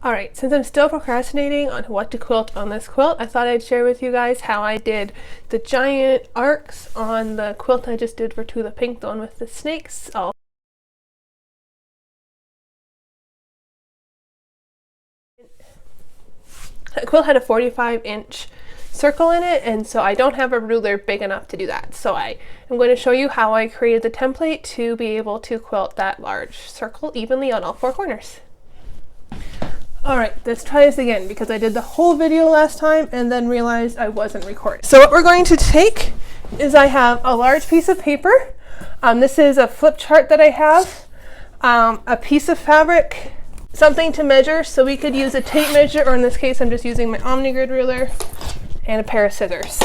Alright, since I'm still procrastinating on what to quilt on this quilt, I thought I'd share with you guys how I did the giant arcs on the quilt I just did for To the Pink, the one with the snakes. The quilt had a 45-inch circle in it, and so I don't have a ruler big enough to do that. So I am going to show you how I created the template to be able to quilt that large circle evenly on all four corners. Alright, let's try this again because I did the whole video last time and then realized I wasn't recording. So what we're going to take is I have a large piece of paper. This is a flip chart that I have, a piece of fabric, something to measure, so we could use a tape measure, or in this case I'm just using my OmniGrid ruler, and a pair of scissors.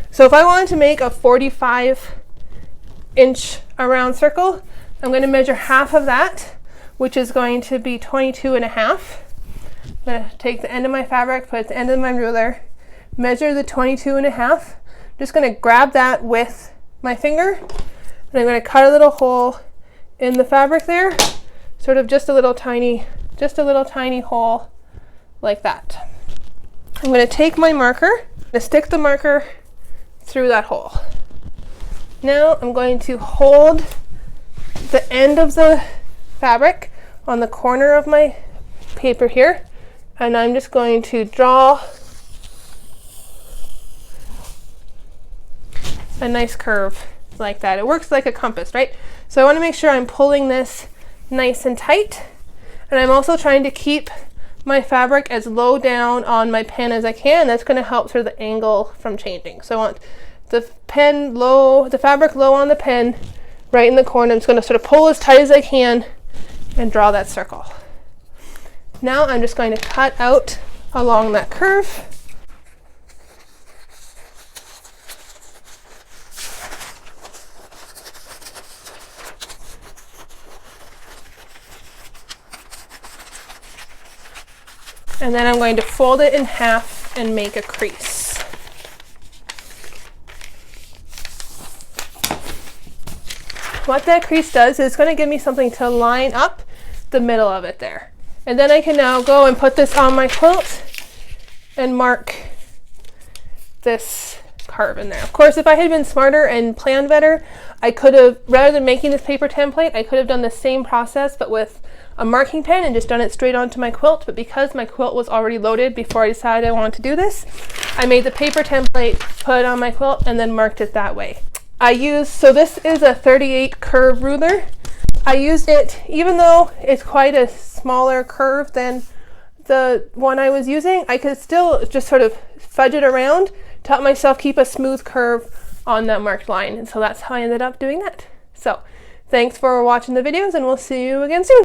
So if I wanted to make a 45-inch around circle, I'm going to measure half of that, which is going to be 22.5. I'm going to take the end of my fabric, put it at the end of my ruler, measure the 22.5. I'm just going to grab that with my finger, and I'm going to cut a little hole in the fabric there, sort of just a little tiny hole like that. I'm going to take my marker, I'm going to stick the marker through that hole. Now I'm going to hold the end of the fabric on the corner of my paper here, and I'm just going to draw a nice curve like that. It works like a compass, right? So I want to make sure I'm pulling this nice and tight, and I'm also trying to keep my fabric as low down on my pen as I can. That's going to help through the angle from changing. So I want the pen low, the fabric low on the pen, right in the corner. I'm just going to sort of pull as tight as I can and draw that circle. Now I'm just going to cut out along that curve. And then I'm going to fold it in half and make a crease. What that crease does is it's going to give me something to line up the middle of it there. And then I can now go and put this on my quilt and mark this curve in there. Of course, if I had been smarter and planned better, I could have, rather than making this paper template, I could have done the same process but with a marking pen and just done it straight onto my quilt. But because my quilt was already loaded before I decided I wanted to do this, I made the paper template, put it on my quilt, and then marked it that way. So this is a 38 curve ruler. I used it, even though it's quite a smaller curve than the one I was using, I could still just sort of fudge it around to help myself keep a smooth curve on that marked line. And so that's how I ended up doing that. So thanks for watching the videos, and we'll see you again soon.